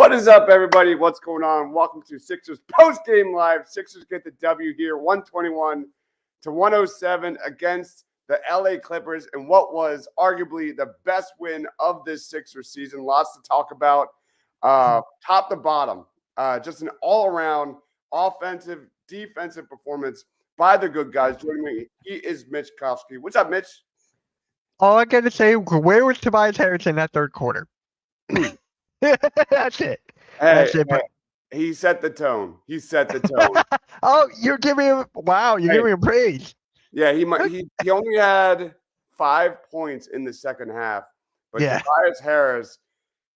What is up, everybody? What's going on? Welcome to Sixers Postgame Live. Sixers get the W here, 121-107 against the LA Clippers, and what was arguably the best win of this Sixers season. Lots to talk about, top to bottom. Just an all-around offensive, defensive performance by the good guys. Joining me, he is Mitch Kofsky. What's up, Mitch? All I got to say, where was Tobias Harris in that third quarter? That's it. Hey, he set the tone. He set the tone. Oh, you're giving him giving him praise. Yeah, he only had 5 points in the second half, but Tobias Harris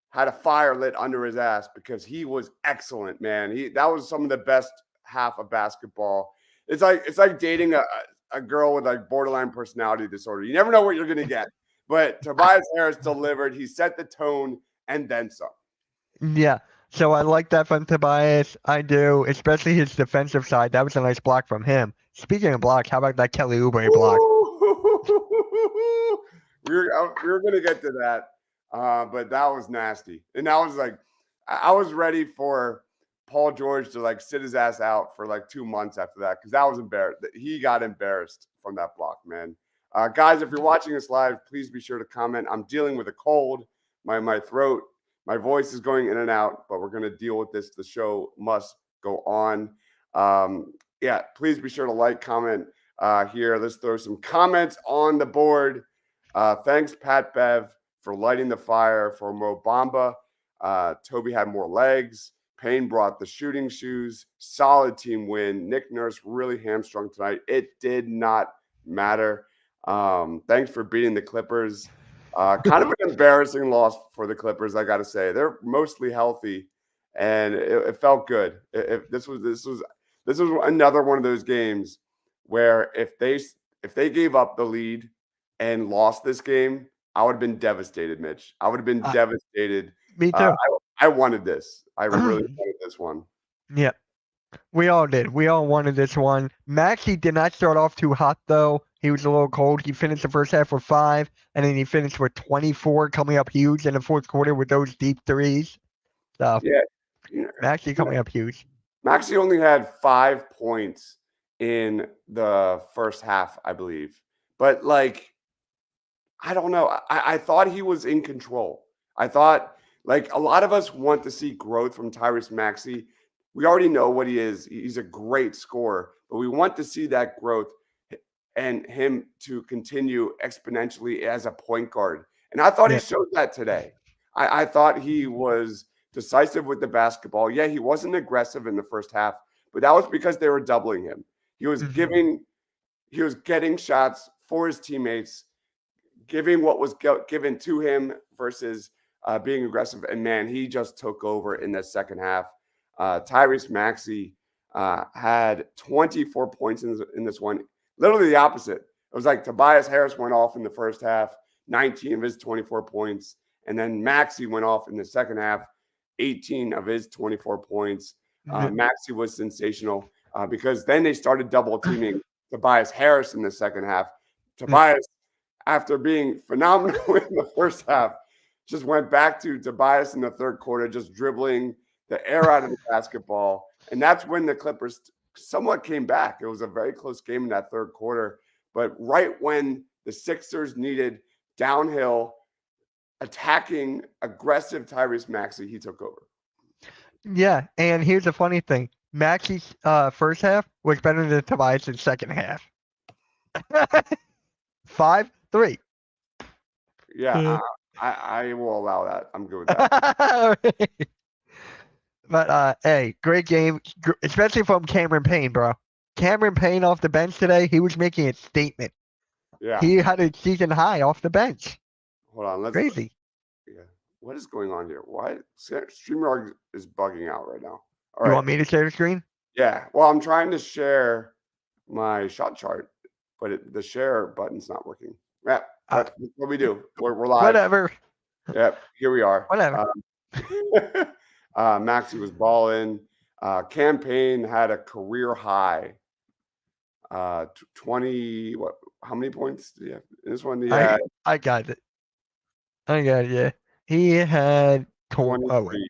had a fire lit under his ass because he was excellent, man. That was some of the best half of basketball. It's like dating a girl with like borderline personality disorder. You never know what you're gonna get. But Tobias Harris delivered. He set the tone and then some. Yeah. So I like that from Tobias. I do, especially his defensive side. That was a nice block from him. Speaking of blocks, how about that Kelly Oubre block? We were going to get to that, but that was nasty. And that was like, I was ready for Paul George to like sit his ass out for like 2 months after that because that was embarrassed. He got embarrassed from that block, man. Guys, if you're watching this live, please be sure to comment. I'm dealing with a cold. My throat, my voice is going in and out, but we're going to deal with this. The show must go on. Yeah, please be sure to like, comment here. Let's throw some comments on the board. Thanks, Pat Bev, for lighting the fire for Mo Bamba. Toby had more legs. Payne brought the shooting shoes. Solid team win. Nick Nurse really hamstrung tonight. It did not matter. Thanks for beating the Clippers. Kind of an embarrassing loss for the Clippers, I got to say. They're mostly healthy, and it felt good. This was another one of those games where if they gave up the lead and lost this game, I would have been devastated, Mitch. I would have been devastated. Me too. I wanted this. I really wanted this one. Yeah. We all did. We all wanted this one. Maxey did not start off too hot, though. He was a little cold. He finished the first half with 5, and then he finished with 24, coming up huge in the fourth quarter with those deep threes. So, yeah, Maxey coming up huge. Maxey only had 5 points in the first half, I believe. But, like, I don't know. I thought he was in control. I thought, like, a lot of us want to see growth from Tyrese Maxey. We already know what he is. He's a great scorer, but we want to see that growth and him to continue exponentially as a point guard. And I thought he showed that today. I thought he was decisive with the basketball. Yeah, he wasn't aggressive in the first half, but that was because they were doubling him. He was getting shots for his teammates, giving what was given to him versus being aggressive. And man, he just took over in the second half. Tyrese Maxey had 24 points in this one. Literally the opposite. It was like Tobias Harris went off in the first half, 19 of his 24 points. And then Maxey went off in the second half, 18 of his 24 points. Maxey was sensational because then they started double teaming Tobias Harris in the second half. Tobias, after being phenomenal in the first half, just went back to Tobias in the third quarter, just dribbling the air out of the basketball. And that's when the Clippers somewhat came back. It was a very close game in that third quarter. But right when the Sixers needed downhill, attacking, aggressive Tyrese Maxey, he took over. Yeah, and here's the funny thing. Maxey's first half was better than Tobias' second half. 5-3. Yeah, I will allow that. I'm good with that. But, hey, great game, especially from Cameron Payne, bro. Cameron Payne off the bench today, he was making a statement. Yeah. He had a season high off the bench. Hold on. Crazy. Yeah. What is going on here? Why? StreamYard is bugging out right now. All right. You want me to share the screen? Yeah. Well, I'm trying to share my shot chart, but the share button's not working. Yeah. That's what we do. We're live. Whatever. Yep. Here we are. Whatever. Maxey was balling. Cam Payne had a career high. 20. What? How many points did he have in this one? I got it. Yeah. He had 23.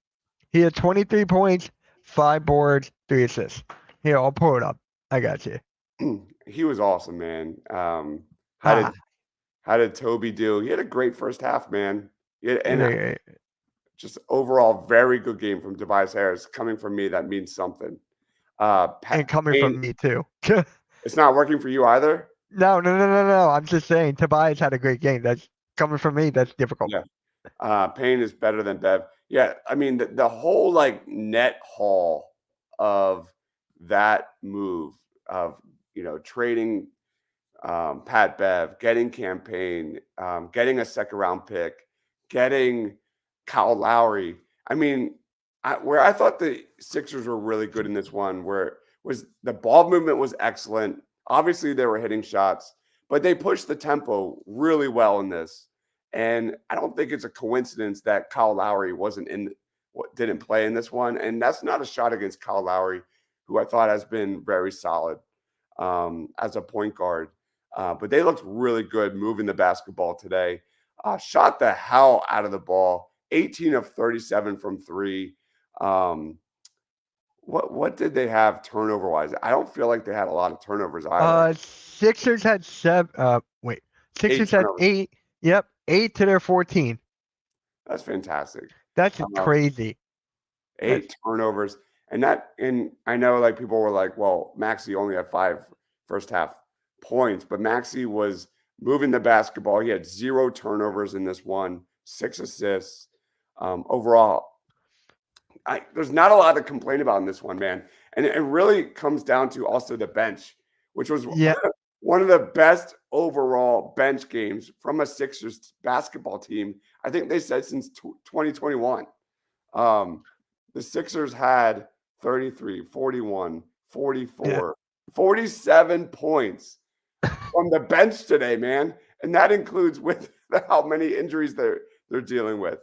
He had 23 points, 5 boards, 3 assists. Here, I'll pull it up. I got you. He was awesome, man. How Ah, did how did Toby do? He had a great first half, man. Yeah, and eh, just overall very good game from Tobias Harris. Coming from me, that means something. and coming Payne, from me too. it's not working for you either. No. I'm just saying Tobias had a great game. That's coming from me. That's difficult. Yeah. Payne is better than Bev. Yeah, I mean the whole like net haul of that move of trading Pat Bev, getting campaign, getting a second round pick, getting Kyle Lowry. I mean, where I thought the Sixers were really good in this one, where was the ball movement was excellent. Obviously, they were hitting shots, but they pushed the tempo really well in this. And I don't think it's a coincidence that Kyle Lowry wasn't didn't play in this one. And that's not a shot against Kyle Lowry, who I thought has been very solid as a point guard. But they looked really good moving the basketball today. Shot the hell out of the ball. 18 of 37 from three. What did they have turnover wise? I don't feel like they had a lot of turnovers either. Sixers had 7. Wait. Eight Sixers had turnovers. 8. Yep, 8 to their 14. That's fantastic. That's Uh, crazy. That's 8 turnovers. And I know like people were like, well, Maxey only had 5 first half points, but Maxey was moving the basketball. He had 0 turnovers in this one, 6 assists. Overall, there's not a lot to complain about in this one, man. And it really comes down to also the bench, which was yeah. one of the best overall bench games from a Sixers basketball team. I think they said since 2021. The Sixers had 33, 41, Yeah. 44, 47 points from the bench today, man. And that includes with how many injuries they're dealing with.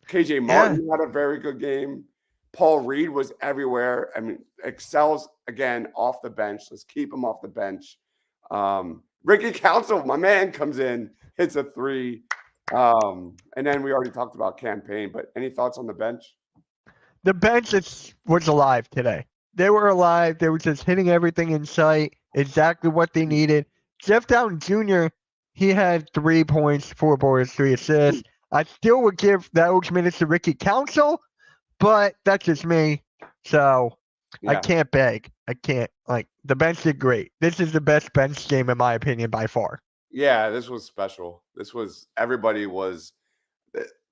KJ Yeah. Martin had a very good game. Paul Reed was everywhere. I mean, excels again off the bench. Let's keep him off the bench. Ricky Council, my man, comes in, hits a 3. And then we already talked about campaign, but any thoughts on the bench? The bench was alive today. They were alive. They were just hitting everything in sight, exactly what they needed. Jeff Down Jr., he had 3 points, 4 boards, 3 assists. I still would give those minutes to Ricky Council, but that's just me. So I Yeah. can't beg. I can't. Like, the bench did great. This is the best bench game, in my opinion, by far. Yeah, this was special. This was everybody was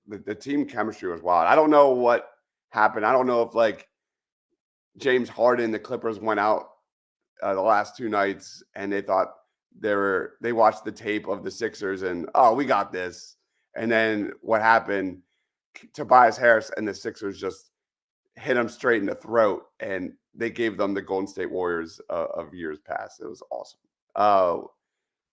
the team chemistry was wild. I don't know what happened. I don't know if like James Harden, the Clippers went out the last 2 nights and they thought they watched the tape of the Sixers and we got this. And then what happened? Tobias Harris and the Sixers just hit them straight in the throat, and they gave them the Golden State Warriors of years past. It was awesome.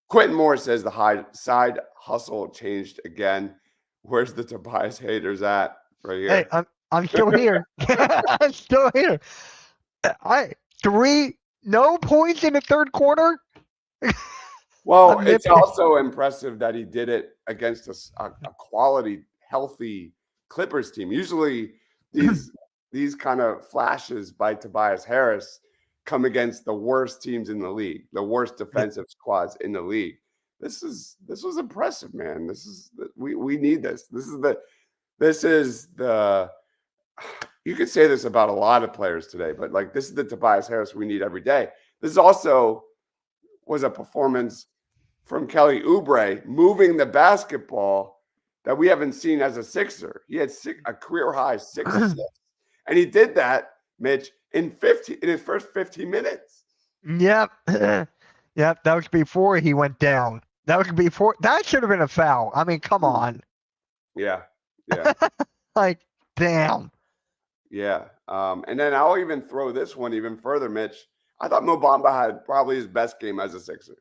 Quentin Moore says the side hustle changed again. Where's the Tobias haters at? Right Hey, here. I'm still here. I'm still here. I 3 no points in the third quarter. Well, I'm it's nitpicking. also impressive that he did it against a quality, healthy Clippers team. Usually, these kind of flashes by Tobias Harris come against the worst teams in the league, the worst Yeah. defensive squads in the league. This was impressive, man. We need this. This is the you could say this about a lot of players today, but like this is the Tobias Harris we need every day. This also was a performance from Kelly Oubre moving the basketball that we haven't seen as a Sixer. He had a career high 6 assists, and he did that, Mitch, in his first 15 minutes. Yep. Yep. That was before he went down. That was before. That should have been a foul. I mean, come on. Yeah, yeah, Like, damn. yeah. And then I'll even throw this one even further, Mitch. I thought Mo Bamba had probably his best game as a Sixer,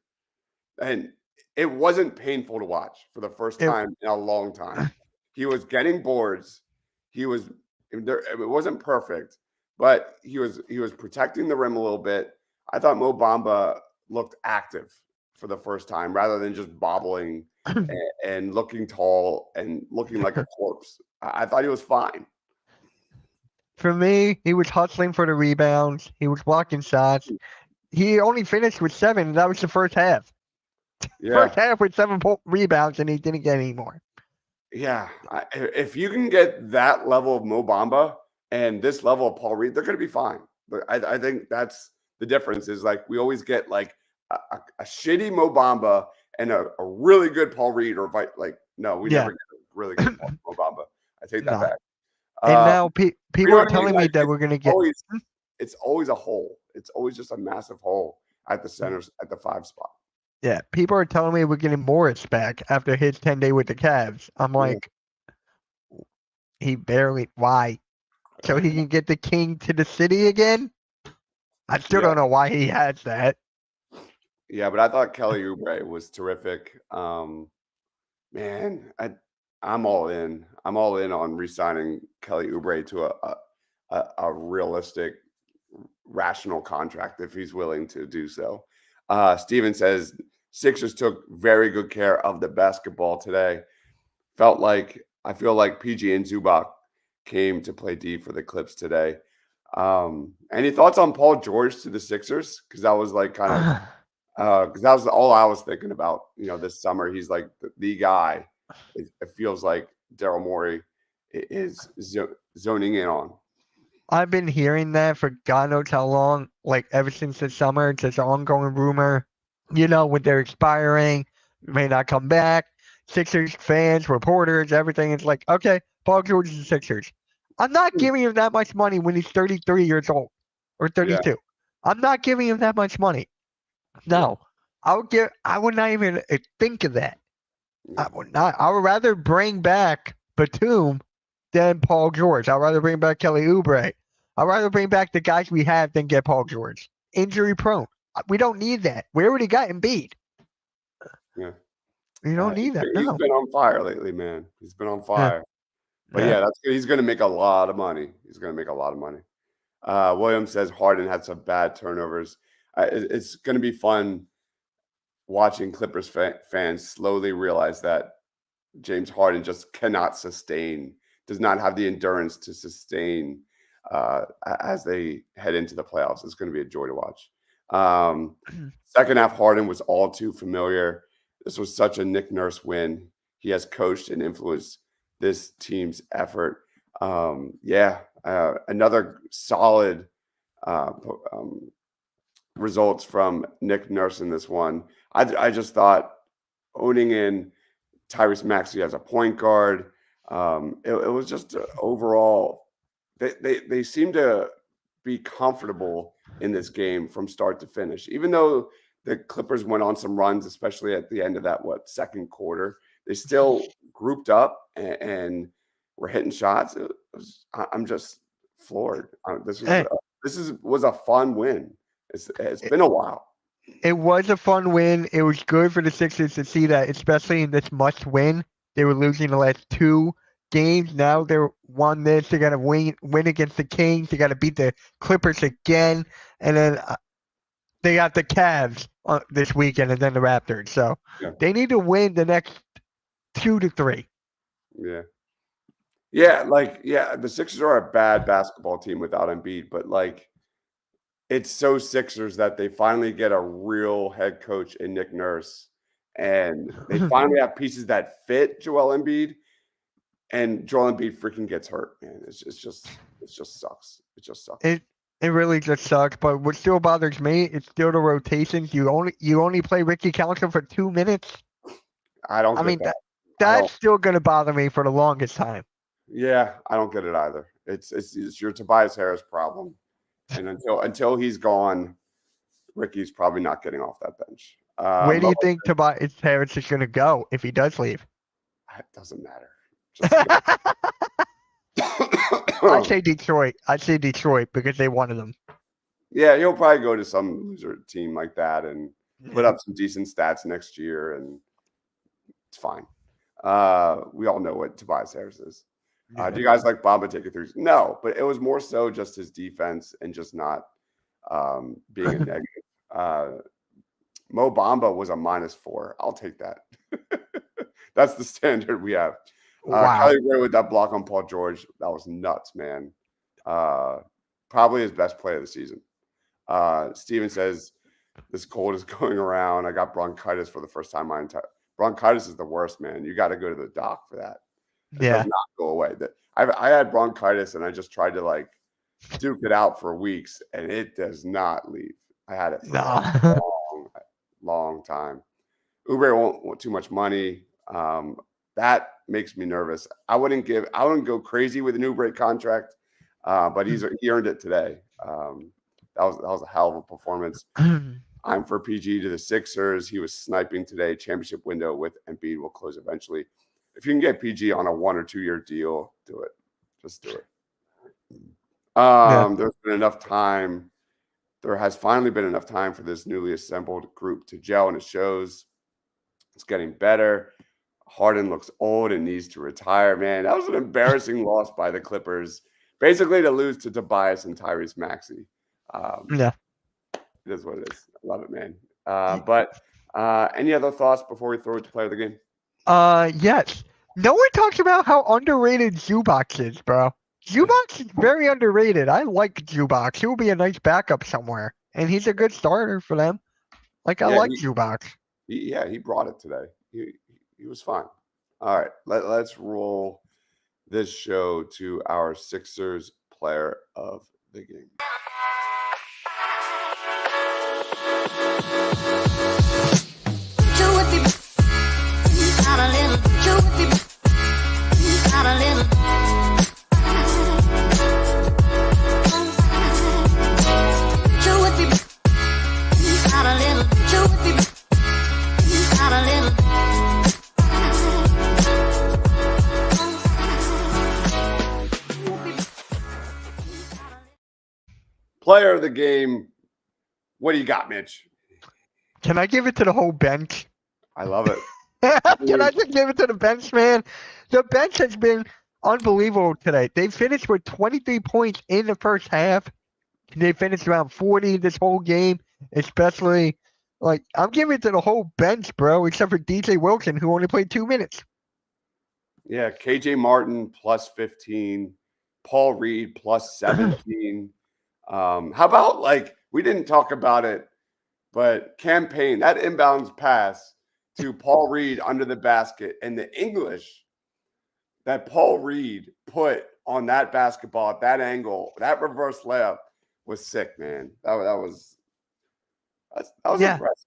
and it wasn't painful to watch for the first It, time in a long time. He was getting boards. He was there. It wasn't perfect, but he was protecting the rim a little bit. I thought Mo Bamba looked active for the first time rather than just bobbling and looking tall and looking like a corpse. I thought he was fine. For me, he was hustling for the rebounds. He was blocking shots. He only finished with 7, and that was the first half. First Yeah. half with 7 rebounds, and he didn't get any more. Yeah. If you can get that level of Mo Bamba and this level of Paul Reed, they're going to be fine. But I think that's the difference is like we always get like a shitty Mo Bamba and a really good Paul Reed or like, no, we Yeah, never get a really good Mo Bamba. I take that no. back. And Uh, now you people know are what I mean? telling me Like that we're gonna get. always, it's always a hole. It's always just a massive hole at the centers at the 5 spot. Yeah, people are telling me we're getting Morris back after his 10-day with the Cavs. I'm Yeah. like, he barely. Why? So he can get the king to the city again? I still Yeah. don't know why he has that. Yeah, but I thought Kelly Oubre was terrific. Man, I'm all in. I'm all in on re-signing Kelly Oubre to a realistic, rational contract if he's willing to do so. Steven says Sixers took very good care of the basketball today. I feel like PG and Zubac came to play D for the Clips today. Any thoughts on Paul George to the Sixers? Because that was like kind of because that was all I was thinking about. You know, this summer he's like the guy. It feels like Daryl Morey is zoning in on. I've been hearing that for God knows how long, like ever since the summer. It's just an ongoing rumor. When they're expiring, may not come back. Sixers fans, reporters, everything. It's like, okay, Paul George is the Sixers. I'm not giving him that much money when he's 33 years old or Yeah, 32. I'm not giving him that much money. yeah, No, I would not even think of that. yeah, I would not. I would rather bring back Batum than Paul George. I'd rather bring back Kelly Oubre. I'd rather bring back the guys we have than get Paul George. Injury prone. We don't need that. We already got Embiid. yeah. We don't need that. He's No. been on fire lately, man. He's been on Yeah. fire. But Yeah. yeah, that's good. He's going to make a lot of money. He's going to make a lot of money. Williams says Harden had some bad turnovers. It's going to be fun watching Clippers fans slowly realize that James Harden just cannot sustain, does not have the endurance to sustain as they head into the playoffs. It's going to be a joy to watch. Second half, Harden was all too familiar. This was such a Nick Nurse win. He has coached and influenced this team's effort. Another solid uh, results from Nick Nurse in this one. I just thought owning in Tyrese Maxey as a point guard. It was just overall they seem to be comfortable in this game from start to finish. Even though the Clippers went on some runs, especially at the end of that second quarter, they still grouped up and were hitting shots. I'm just floored. Hey, Was a fun win. It's been a while. it was a fun win. It was good for the Sixers to see that, especially in this must win. They were losing the last 2 games. Now they're won this. They got to win against the Kings. They got to beat the Clippers again, and then they got the Cavs this weekend, and then the Raptors. So Yeah, they need to win the next 2 to 3. yeah. Yeah, the Sixers are a bad basketball team without Embiid, but like it's so Sixers that they finally get a real head coach in Nick Nurse, and they finally have pieces that fit Joel Embiid, and Joel Embiid freaking gets hurt, man. It just sucks. It just sucks. It it really just sucks. But what still bothers me is still the rotations. You only play Ricky Council for 2 minutes. I don't I get mean that. that I that's don't. still gonna bother me for the longest time. Yeah, I don't get it either. It's your Tobias Harris problem, and until he's gone, Ricky's probably not getting off that bench. Where do Mo, you think Tobias Harris is gonna go if he does leave? it doesn't matter. Just I'd say Detroit. I'd say Detroit because they wanted him. yeah, he'll probably go to some loser team like that and put Yeah. up some decent stats next year, and it's fine. We all know what Tobias Harris is. Yeah. Do you guys like Bamba taking threes? No, but it was more so just his defense and just not being a negative. Uh, Mo Bamba was a -4. I'll take that. That's the standard we have. Wow. Kelly Ray with that block on Paul George, that was nuts, man. Probably his best play of the season. Steven says, this cold is going around. I got bronchitis for the first time my entire bronchitis is the worst, man. You got to go to the doc for that. It does Yeah. not go away. I had bronchitis and I just tried to like duke it out for weeks and it does not leave. I had it for a No. long time. Uber won't want too much money. That makes me nervous. I wouldn't go crazy with an Uber contract, but he earned it today. That was a hell of a performance. I'm for PG to the Sixers. He was sniping today. Championship window with Embiid will close eventually. If you can get PG on a 1 or 2 year deal, do it. Just do it. There's been enough time. There has finally been enough time for this newly assembled group to gel, and it shows. It's getting better. Harden looks old and needs to retire. Man, that was an embarrassing loss by the Clippers. Basically, to lose to Tobias and Tyrese Maxey. Yeah. It is what it is. I love it, man. But any other thoughts before we throw it to player of the game? Yes. No one talks about how underrated Zubac is, bro. Zubac is very underrated. I like Zubac. He will be a nice backup somewhere, and he's a good starter for them. I like Zubac. He brought it today. He was fine. All right, let's roll this show to our Sixers player of the game. Player of the game. What do you got, Mitch? Can I give it to the whole bench? I love it. Can I just give it to the bench, man? The bench has been unbelievable today. They finished with 23 points in the first half. They finished around 40 this whole game, especially. Like, I'm giving it to the whole bench, bro, except for DJ Wilson, who only played 2 minutes. Yeah, KJ Martin plus 15, Paul Reed plus 17. How about, like, we didn't talk about it, but campaign, that inbounds pass to Paul Reed under the basket, and the English that Paul Reed put on that basketball at that angle, that reverse layup was sick, man. That was impressive.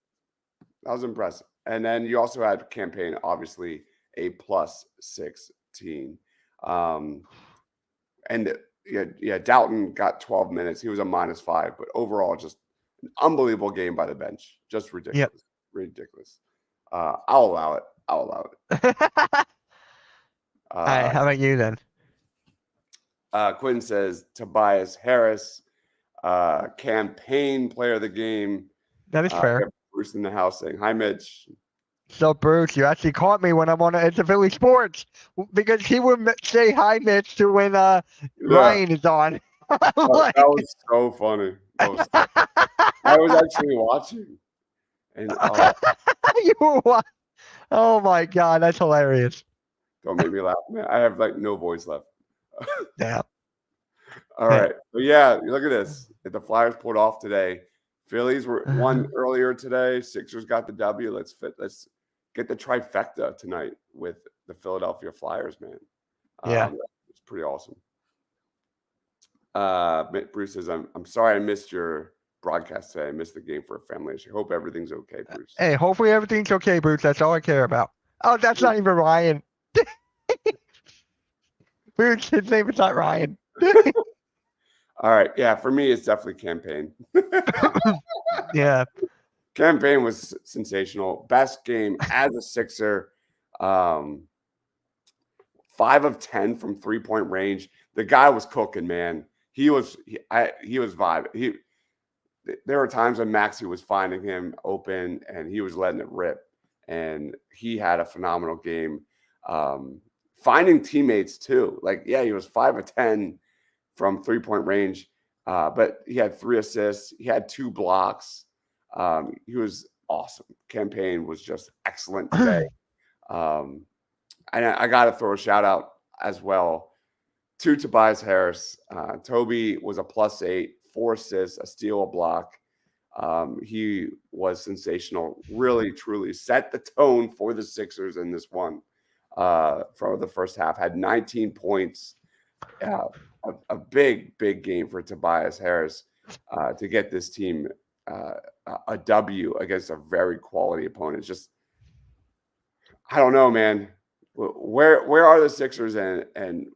That was impressive. And then you also had campaign, obviously, a plus 16. And Dalton got 12 minutes. He was a -5, but overall, just an unbelievable game by the bench. Just ridiculous. Yep. Ridiculous. I'll allow it. All right, how about you then? Quinn says Tobias Harris, campaign player of the game. That is fair. Bruce in the house saying, hi, Mitch. So, Bruce, you actually caught me when I'm on It's a Philly Sports because he would say hi, Mitch, to when Ryan is on. That was so funny. I was actually watching. And you were watching. Oh, my God. That's hilarious. Don't make me laugh, man. I have, like, no voice left. Yeah. All right. But, yeah, look at this. If the Flyers pulled off today, Phillies won earlier today. Sixers got the W. Let's get the trifecta tonight with the Philadelphia Flyers, man. Yeah. It's pretty awesome. Bruce says, I'm sorry I missed your broadcast today. I missed the game for a family issue. Hope everything's okay, Bruce. Hey, hopefully everything's okay, Bruce. That's all I care about. Oh, that's not even Ryan. Bruce, his name is not Ryan. All right. Yeah, for me, it's definitely campaign. Yeah. Campaign was sensational. Best game as a Sixer. 5 of 10 from 3-point range. The guy was cooking, man. He was vibing. There were times when Maxey was finding him open and he was letting it rip. And he had a phenomenal game. Finding teammates too. Like, yeah, he was 5 of 10 from 3-point range. But he had 3 assists. He had 2 blocks. He was awesome. Campaign was just excellent today. And I got to throw a shout out as well to Tobias Harris. Toby was a +8, 4 assists, a steal, a block. He was sensational. Really, truly set the tone for the Sixers in this one. For the first half, had 19 points. A big, big game for Tobias Harris to get this team a W against a very quality opponent. Just, I don't know, man. Where are the Sixers and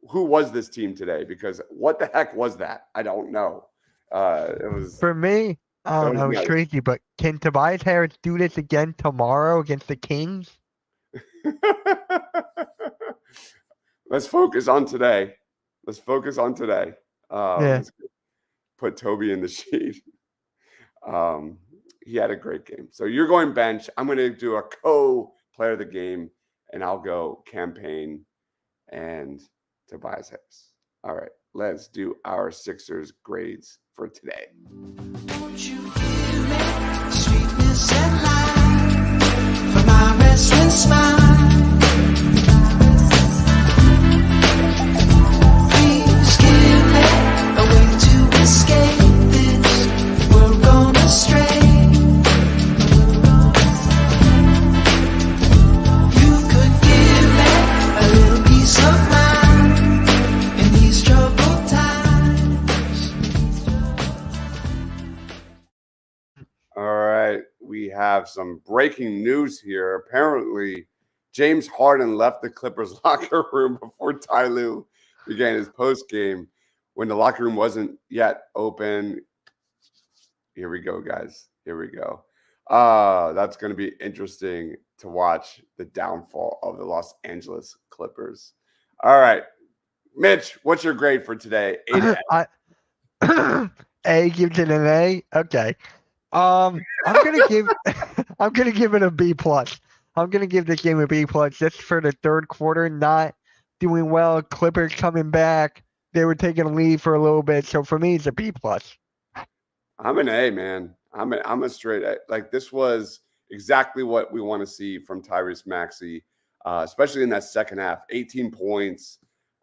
who was this team today? Because what the heck was that? I don't know. It was For me, I it don't was know, it's nuts. crazy, but can Tobias Harris do this again tomorrow against the Kings? Let's focus on today. Let's focus on today. Yeah. Let's put Toby in the sheet. He had a great game. So you're going bench. I'm going to do a co-player of the game, and I'll go campaign and Tobias Harris. All right, let's do our Sixers grades for today. Won't you give me sweetness and light for my restless smile? Please give me a way to escape this world gone astray. You could give me a little peace of mind in these troubled times. All right, we have some breaking news here. Apparently, James Harden left the Clippers locker room before Ty Lue began his post game when the locker room wasn't yet open. Here we go, guys. Here we go. That's going to be interesting to watch the downfall of the Los Angeles Clippers. All right, Mitch, what's your grade for today? 8 I A gives it an A. Okay. I'm gonna give I'm gonna give it a B plus. I'm gonna give this game a B plus just for the third quarter, not doing well. Clippers coming back. They were taking a lead for a little bit. So for me it's a B plus. I'm an A, man. I'm a straight A. Like, this was exactly what we want to see from Tyrese Maxey, especially in that second half. 18 points.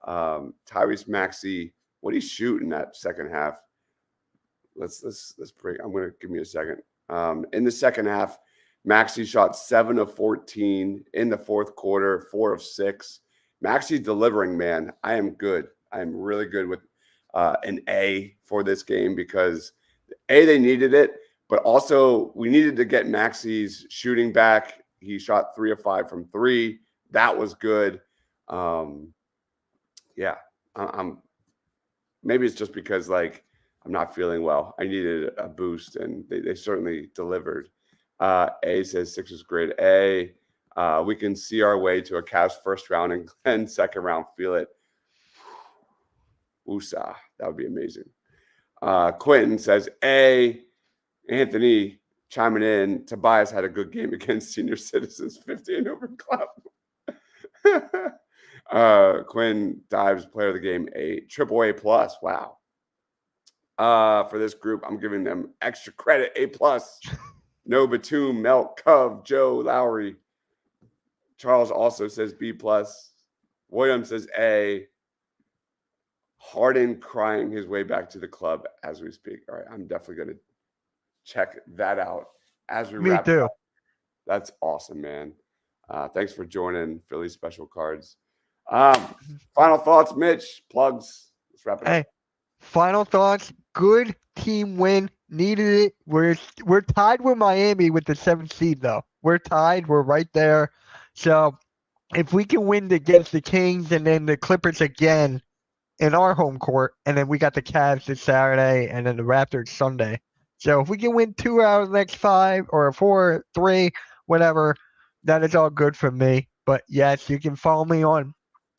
Tyrese Maxey, what did he shoot in that second half? Let's break. I'm gonna give me a second. In the second half, Maxey shot 7 of 14 in the fourth quarter, 4 of 6. Maxey's delivering, man. I am good. I am really good with an A for this game because they needed it, but also we needed to get Maxey's shooting back. He shot 3 of 5 from 3. That was good. Yeah, I'm maybe it's just because, like, I'm not feeling well. I needed a boost, and they certainly delivered. A says Sixers grade A. We can see our way to a Cavs first round and Glenn second round. Feel it. Woosah. That would be amazing. Quentin says A. Anthony chiming in. Tobias had a good game against senior citizens. 15 over club. Quinn dives player of the game A. Triple A plus. Wow. For this group, I'm giving them extra credit. A plus. No Batum, Melk, Cove, Joe, Lowry. Charles also says B plus. William says A. Harden crying his way back to the club as we speak. All right, I'm definitely going to check that out as we Me wrap it too. up. That's awesome, man. Thanks for joining Philly Special Cards. Final thoughts, Mitch. Plugs. Let's wrap it up. Hey, final thoughts. Good team win. Needed it. We're tied with Miami with the 7th seed though. We're tied. We're right there. So if we can win against the Kings and then the Clippers again in our home court, and then we got the Cavs this Saturday and then the Raptors Sunday. So if we can win 2 out of the next 5 or 4, 3, whatever, that is all good for me. But yes, you can follow me on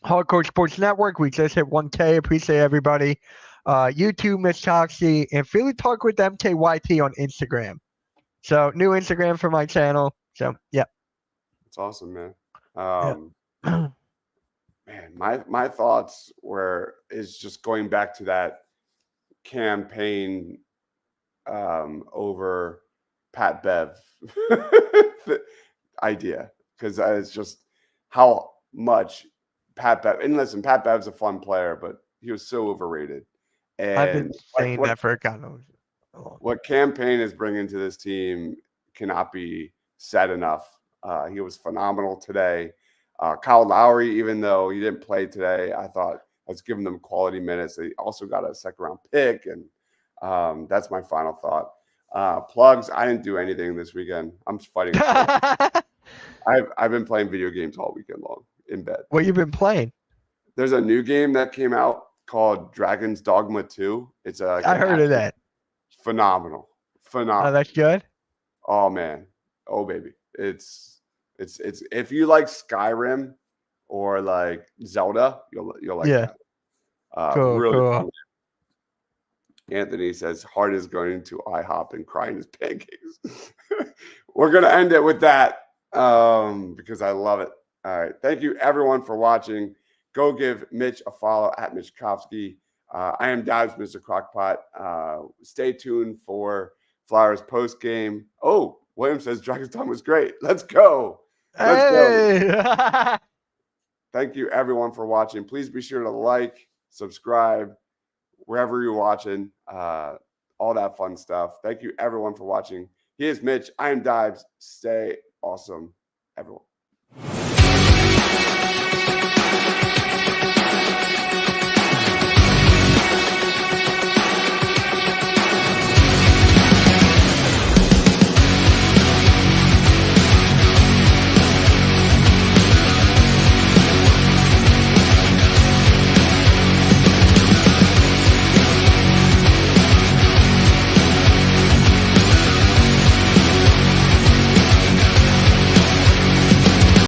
Hardcore Sports Network. We just hit 1K. Appreciate everybody. YouTube, Miss Toxie, and Philly Talk with MKYT on Instagram. So new Instagram for my channel. So yeah. It's awesome, man. Yeah. Man, my thoughts is just going back to that campaign over Pat Bev idea, because it's just how much Pat Bev. And listen, Pat Bev's a fun player, but he was so overrated. I've been And saying that for God knows how long. what campaign is bringing to this team cannot be said enough. He was phenomenal today. Kyle Lowry, even though he didn't play today, I thought let's give them quality minutes. They also got a second round pick, and that's my final thought. Plugs. I didn't do anything this weekend. I'm just fighting. I've been playing video games all weekend long in bed. What you been playing? There's a new game that came out called Dragon's Dogma 2. It's I heard of that. Phenomenal. Oh, that's good. Oh man. Oh baby. It's if you like Skyrim or like Zelda, you'll like Yeah. that. Cool, Really cool. fun. Anthony says Hart is going to IHOP and crying his pancakes. We're gonna end it with that because I love it. All right. Thank you everyone for watching. Go give Mitch a follow at Mitchkovsky. I am Dabs, Mr. Crockpot. Stay tuned for Flyers post game. Oh, William says Dragon's Tongue was great. Let's go. Let's go. Thank you everyone for watching. Please be sure to like, subscribe, wherever you're watching, all that fun stuff. Thank you everyone for watching. He is Mitch. I am Dibes. Stay awesome, everyone.